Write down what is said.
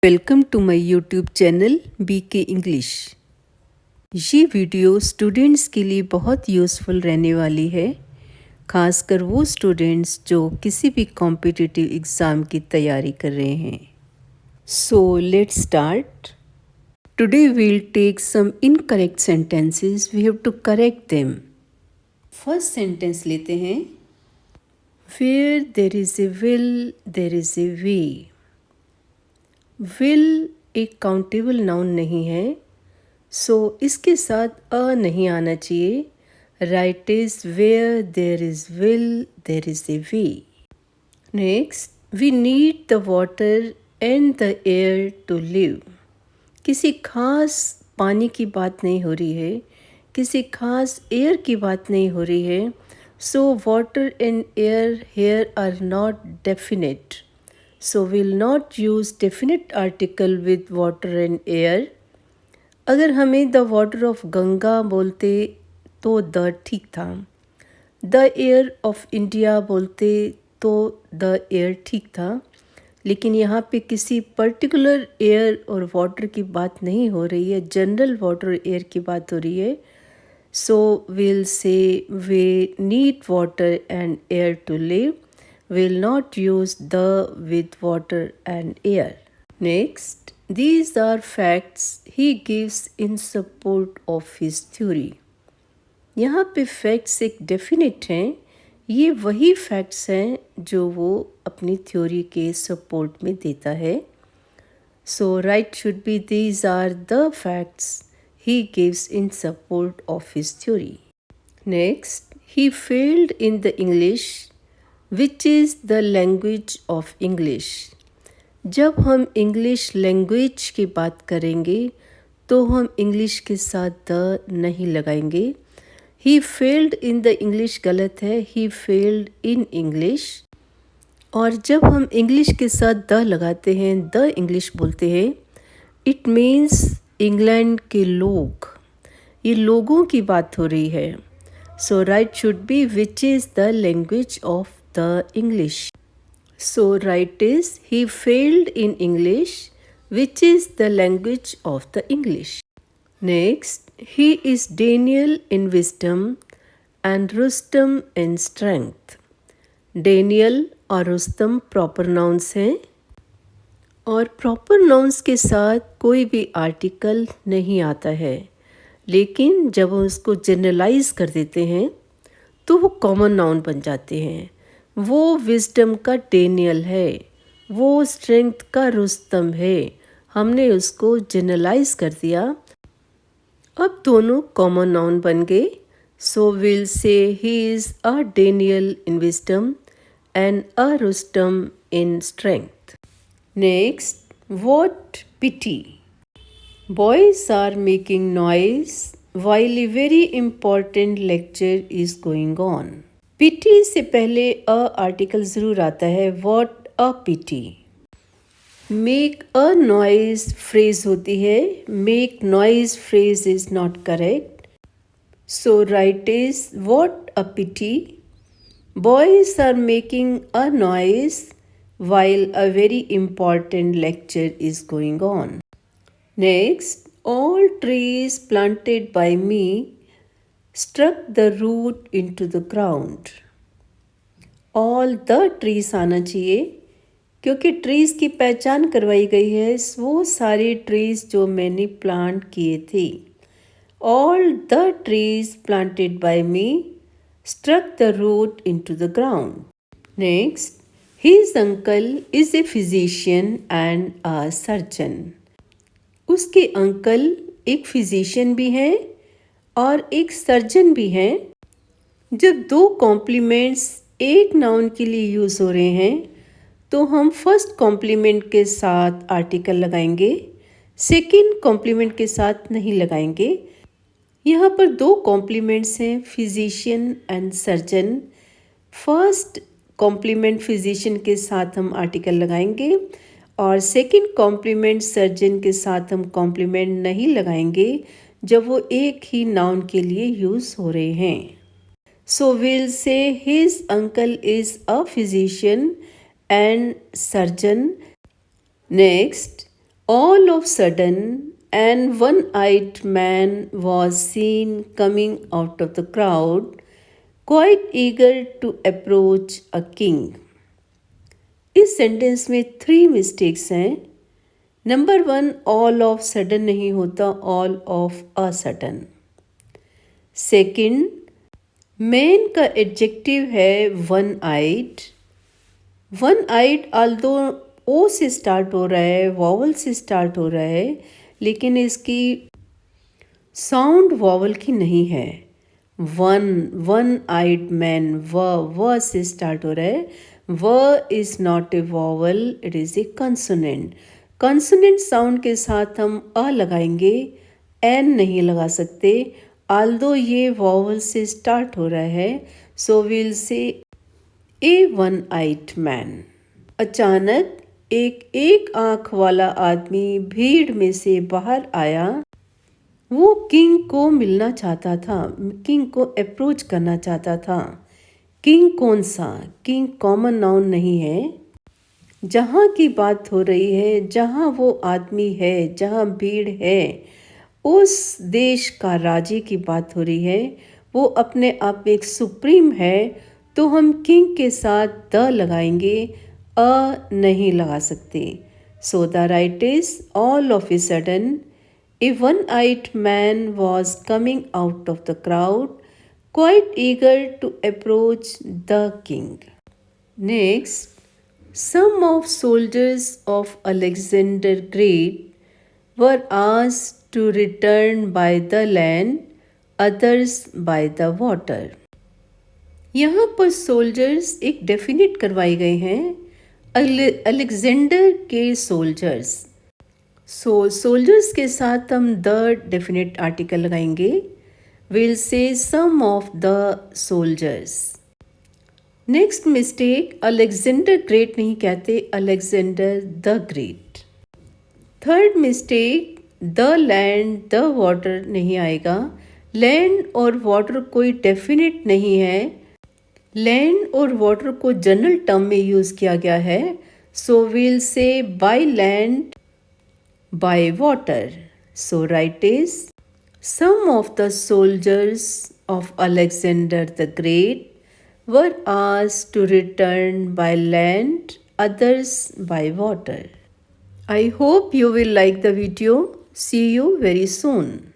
Welcome to my YouTube channel BK English. ये video students के लिए बहुत यूज़फुल रहने वाली है, खासकर वो स्टूडेंट्स जो किसी भी कॉम्पिटिटिव एग्ज़ाम की तैयारी कर रहे हैं। So let's start. Today we'll take some incorrect sentences, we have to correct them. First sentence लेते हैं। Where there is a will there is a way. Will एक काउंटेबल नाउन नहीं है, सो इसके साथ अ नहीं आना चाहिए। Right is where there is will there is a way. Next, we need the water and the air to live. किसी खास पानी की बात नहीं हो रही है, किसी खास एयर की बात नहीं हो रही है। So water and air here are not definite, so we'll not use definite article with water and air. अगर हमें द वाटर ऑफ गंगा बोलते तो द ठीक था, द एयर ऑफ इंडिया बोलते तो द एयर ठीक था, लेकिन यहाँ पे किसी पर्टिकुलर एयर और वाटर की बात नहीं हो रही है, जनरल वाटर एयर की बात हो रही है। सो we'll say we need water and air to live. Will not use the with water and air. Next, these are facts he gives in support of his theory. यहाँ पे facts एक definite हैं, ये वही facts हैं जो वो अपनी theory के support में देता है। So right should be these are the facts he gives in support of his theory. Next, he failed in the English which is the language of English. जब हम इंग्लिश लैंग्वेज की बात करेंगे तो हम इंग्लिश के साथ द नहीं लगाएंगे। He failed in the English गलत है, ही फेल्ड इन इंग्लिश। और जब हम इंग्लिश के साथ द लगाते हैं, द इंग्लिश बोलते हैं, इट मीन्स इंग्लैंड के लोग, ये लोगों की बात हो रही है। So right should be which is the language of the English. So right is he failed in English, which is the language of the English. Next, he is Daniel in wisdom and Rustam in strength. Daniel और Rustam proper nouns हैं, और proper nouns के साथ कोई भी article नहीं आता है, लेकिन जब हम उसको जनरलाइज कर देते हैं तो वो कॉमन नाउन बन जाते हैं। वो विजडम का डेनियल है, वो स्ट्रेंथ का रुस्तम है, हमने उसको जनरलाइज कर दिया। अब दोनों कॉमन नाउन बन गए। So we'll say he is a Daniel in wisdom and a Rustam in strength. Next, what pity. Boys are making noise while a very important lecture is going on. Pity से पहले a article ज़रूर आता है, what a pity. Make a noise phrase होती है, make noise phrase is not correct. So right is what a pity. Boys are making a noise while a very important lecture is going on. Next, all trees planted by me struck the root into the ground. All the trees आना चाहिए, क्योंकि trees की पहचान करवाई गई है, वो सारे ट्रीज़ जो मैंने प्लांट किए थे। All the trees planted by me struck the root into the ground. Next, his uncle is a physician and a surgeon. उसके अंकल एक फिजिशियन भी हैं और एक सर्जन भी हैं। जब दो कॉम्प्लीमेंट्स एक नाउन के लिए यूज़ हो रहे हैं तो हम फर्स्ट कॉम्प्लीमेंट के साथ आर्टिकल लगाएंगे, सेकंड कॉम्प्लीमेंट के साथ नहीं लगाएंगे। यहाँ पर दो कॉम्प्लीमेंट्स हैं, physician and surgeon. First complement physician के साथ हम आर्टिकल लगाएंगे और सेकंड कॉम्प्लीमेंट सर्जन के साथ हम कॉम्प्लीमेंट नहीं लगाएंगे जब वो एक ही नाउन के लिए यूज़ हो रहे हैं। सो विल से his uncle is a physician and surgeon. Next, All of sudden, an one-eyed man was seen coming out of the crowd, quite eager to approach a king. इस सेंटेंस में 3 mistakes हैं. Number 1, all of sudden नहीं होता, all of a sudden. Second, man का adjective है one eyed. One eyed although O से start हो रहा है, वॉवल से स्टार्ट हो रहा है, लेकिन इसकी साउंड वॉवल की नहीं है. वन आइड मैन, व से स्टार्ट हो रहा है. व is not a vowel, it is a consonant. Consonant sound के साथ हम अ लगाएंगे, एन नहीं लगा सकते. आल्दो ये वॉवल से स्टार्ट हो रहा है, सो विल से ए वन आइड मैन. अचानक एक आंख वाला आदमी भीड़ में से बाहर आया. वो किंग को मिलना चाहता था, किंग को अप्रोच करना चाहता था. किंग कौन सा? किंग कॉमन नाउन नहीं है. जहाँ की बात हो रही है, जहाँ वो आदमी है, जहाँ भीड़ है, उस देश का राजे की बात हो रही है. वो अपने आप में एक सुप्रीम है, तो हम किंग के साथ द लगाएंगे, अ नहीं लगा सकते. So the right is all of a sudden a one-eyed man was coming out of the crowd, quite eager to approach the king. Next, some of soldiers of Alexander Great were asked to return by the land, others by the water. यहाँ पर soldiers एक definite करवाए गए हैं. Alexander के soldiers. Soldiers के साथ हम द डेफिनेट आर्टिकल लगाएंगे. We'll say some of the soldiers. Next mistake, Alexander great नहीं कहते, Alexander the great. Third mistake, the land the water नहीं आएगा. लैंड और वाटर कोई डेफिनेट नहीं है. लैंड और वाटर को जनरल टर्म में यूज़ किया गया है. सो विल से by land, by water. So right is some of the soldiers of Alexander the Great were asked to return by land, others by water. I hope you will like the video. See you very soon.